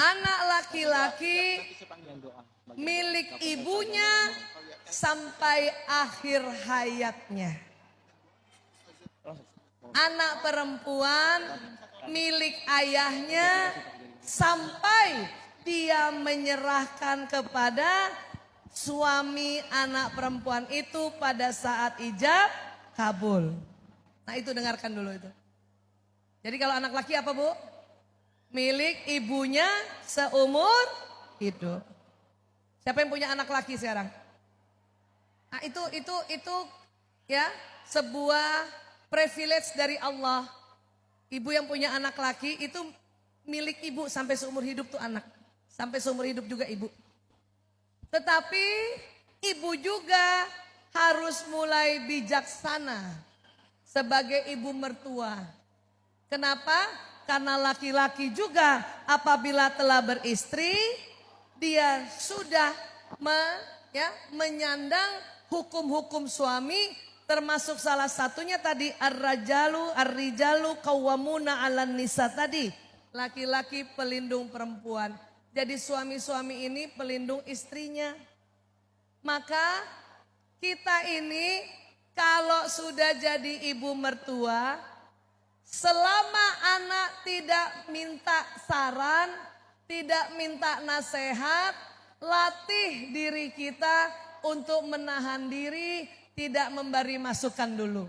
anak laki-laki milik ibunya sampai akhir hayatnya. Anak perempuan milik ayahnya sampai dia menyerahkan kepada suami anak perempuan itu pada saat ijab kabul. Nah itu dengarkan dulu itu. Jadi kalau anak laki apa Bu? Milik ibunya seumur hidup. Siapa yang punya anak laki sekarang? Nah itu ya sebuah privilege dari Allah. Ibu yang punya anak laki itu milik ibu sampai seumur hidup tuh anak. Sampai seumur hidup juga ibu. Tetapi ibu juga harus mulai bijaksana sebagai ibu mertua. Kenapa? Karena laki-laki juga apabila telah beristri, dia sudah menyandang hukum-hukum suami, termasuk salah satunya tadi ar-rijalu qawwamuna 'alan nisa tadi. Laki-laki pelindung perempuan. Jadi suami-suami ini pelindung istrinya. Maka kita ini kalau sudah jadi ibu mertua, selama anak tidak minta saran, tidak minta nasihat, latih diri kita untuk menahan diri, tidak memberi masukan dulu.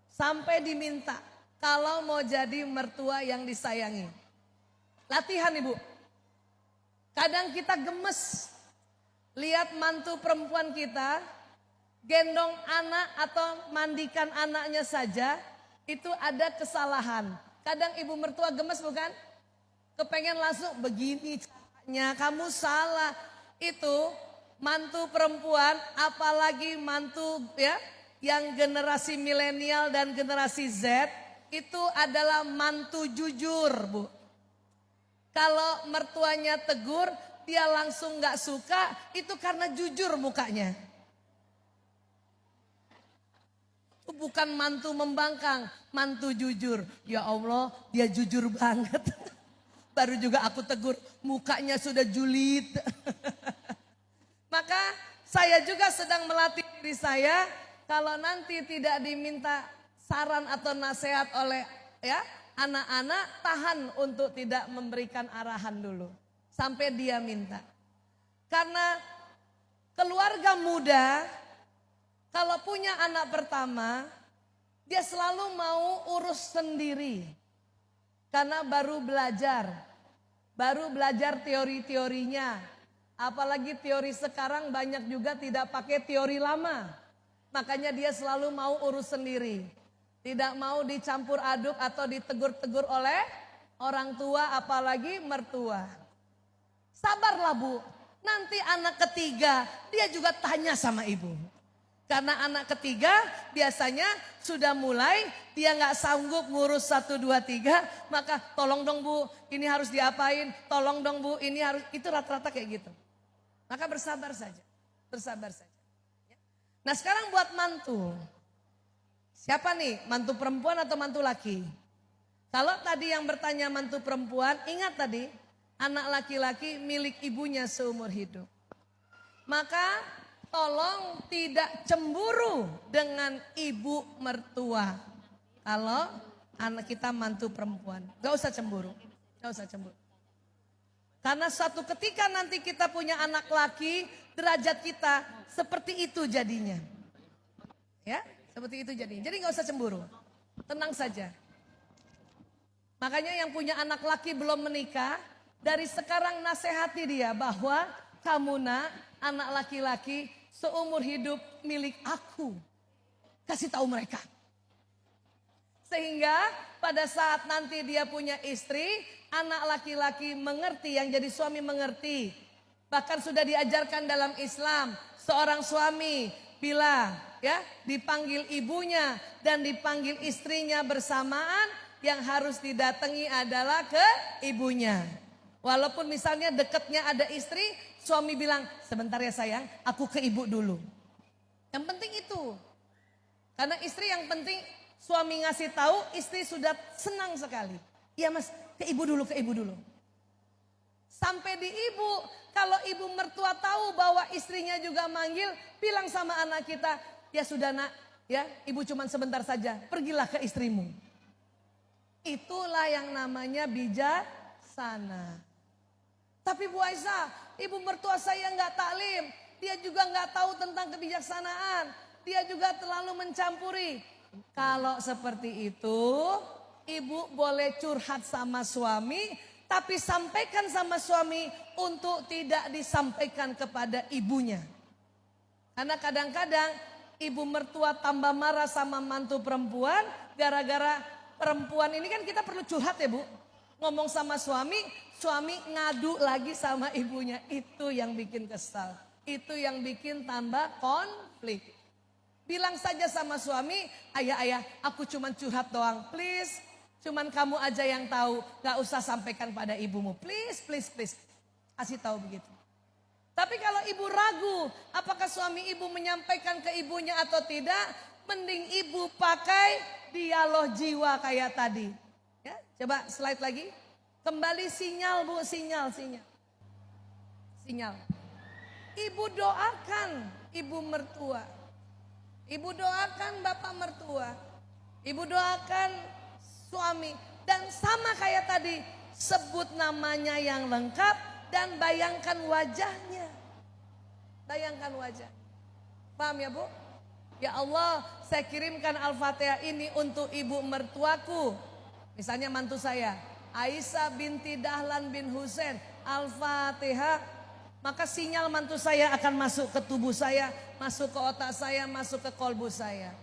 Sampai diminta kalau mau jadi mertua yang disayangi. Latihan ibu. Kadang kita gemes lihat mantu perempuan kita gendong anak atau mandikan anaknya saja itu ada kesalahan. Kadang ibu mertua gemes bukan? Kepengen langsung begini caranya, kamu salah. Itu mantu perempuan apalagi mantu yang generasi milenial dan generasi Z itu adalah mantu jujur Bu. Kalau mertuanya tegur, dia langsung gak suka, itu karena jujur mukanya. Itu bukan mantu membangkang, mantu jujur. Ya Allah, dia jujur banget. Baru juga aku tegur, mukanya sudah julid. Maka saya juga sedang melatih diri saya, kalau nanti tidak diminta saran atau nasihat oleh anak-anak, tahan untuk tidak memberikan arahan dulu. Sampai dia minta. Karena keluarga muda, kalau punya anak pertama, dia selalu mau urus sendiri. Karena baru belajar teori-teorinya. Apalagi teori sekarang banyak juga tidak pakai teori lama. Makanya dia selalu mau urus sendiri. Tidak mau dicampur aduk atau ditegur-tegur oleh orang tua apalagi mertua. Sabarlah Bu, nanti anak ketiga dia juga tanya sama ibu. Karena anak ketiga biasanya sudah mulai dia gak sanggup ngurus 1, 2, 3. Maka tolong dong Bu, ini harus diapain, tolong dong Bu, ini harus, itu rata-rata kayak gitu. Maka bersabar saja. Nah sekarang buat mantu. Siapa nih, mantu perempuan atau mantu laki? Kalau tadi yang bertanya mantu perempuan, ingat tadi anak laki-laki milik ibunya seumur hidup. Maka tolong tidak cemburu dengan ibu mertua. Kalau anak kita mantu perempuan, gak usah cemburu. Karena suatu ketika nanti kita punya anak laki, derajat kita seperti itu jadinya. Ya. Seperti itu jadinya. Jadi gak usah cemburu. Tenang saja. Makanya yang punya anak laki belum menikah, dari sekarang nasihati dia bahwa kamu nak, anak laki-laki seumur hidup milik aku. Kasih tahu mereka. Sehingga pada saat nanti dia punya istri, anak laki-laki mengerti, yang jadi suami mengerti. Bahkan sudah diajarkan dalam Islam, seorang suami bila dipanggil ibunya dan dipanggil istrinya bersamaan, yang harus didatangi adalah ke ibunya. Walaupun misalnya dekatnya ada istri, suami bilang, sebentar ya sayang, aku ke ibu dulu. Yang penting itu. Karena istri yang penting suami ngasih tahu, istri sudah senang sekali. Iya mas, ke ibu dulu. Sampai di ibu, kalau ibu mertua tahu bahwa istrinya juga manggil, bilang sama anak kita, ya sudah nak, ya ibu cuma sebentar saja, pergilah ke istrimu. Itulah yang namanya bijaksana. Tapi Bu Aisyah, ibu mertua saya nggak taklim, dia juga nggak tahu tentang kebijaksanaan, dia juga terlalu mencampuri. Kalau seperti itu, ibu boleh curhat sama suami, tapi sampaikan sama suami untuk tidak disampaikan kepada ibunya. Karena kadang-kadang ibu mertua tambah marah sama mantu perempuan, gara-gara perempuan ini kan kita perlu curhat ya Bu. Ngomong sama suami, suami ngadu lagi sama ibunya. Itu yang bikin kesal. Itu yang bikin tambah konflik. Bilang saja sama suami, ayah, aku cuman curhat doang, please. Cuman kamu aja yang tahu, gak usah sampaikan pada ibumu. Please. Kasih tahu begitu. Tapi kalau ibu ragu, apakah suami ibu menyampaikan ke ibunya atau tidak, mending ibu pakai dialog jiwa kayak tadi. Ya, coba slide lagi. Kembali sinyal Bu, sinyal. Ibu doakan ibu mertua. Ibu doakan bapak mertua. Ibu doakan suami. Dan sama kayak tadi, sebut namanya yang lengkap dan bayangkan wajahnya. Bayangkan wajah. Paham ya Bu? Ya Allah, saya kirimkan Al-Fatihah ini untuk ibu mertuaku. Misalnya mantu saya, Aisyah binti Dahlan bin Husain, Al-Fatihah. Maka sinyal mantu saya akan masuk ke tubuh saya, masuk ke otak saya, masuk ke kolbu saya.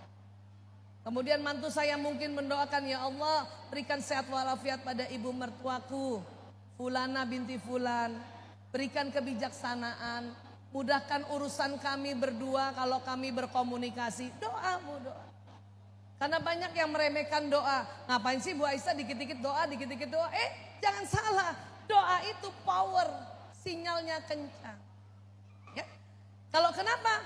Kemudian mantu saya mungkin mendoakan, ya Allah berikan sehat walafiat pada ibu mertuaku, Fulana binti Fulan. Berikan kebijaksanaan, mudahkan urusan kami berdua kalau kami berkomunikasi. Doa. Karena banyak yang meremehkan doa. Ngapain sih Bu Aisyah dikit-dikit doa. Jangan salah. Doa itu power. Sinyalnya kencang. Ya. Kalau kenapa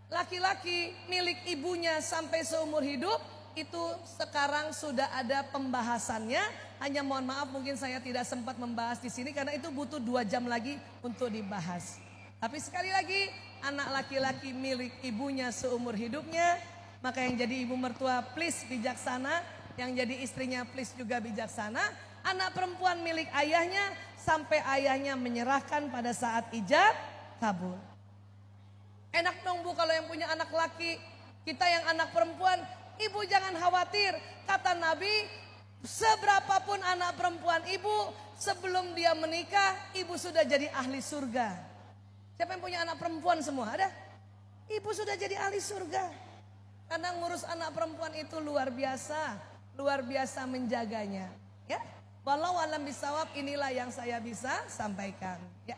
laki-laki milik ibunya sampai seumur hidup, itu sekarang sudah ada pembahasannya. Hanya mohon maaf mungkin saya tidak sempat membahas di sini karena itu butuh 2 jam lagi untuk dibahas. Tapi sekali lagi, anak laki-laki milik ibunya seumur hidupnya, maka yang jadi ibu mertua please bijaksana, yang jadi istrinya please juga bijaksana. Anak perempuan milik ayahnya sampai ayahnya menyerahkan pada saat ijab kabul. Enak dong Bu kalau yang punya anak laki, kita yang anak perempuan, ibu jangan khawatir. Kata Nabi, seberapapun anak perempuan ibu, sebelum dia menikah, ibu sudah jadi ahli surga. Siapa yang punya anak perempuan semua? Ada? Ibu sudah jadi ahli surga. Karena ngurus anak perempuan itu luar biasa menjaganya. Ya, walau alam bisawab, inilah yang saya bisa sampaikan. Ya.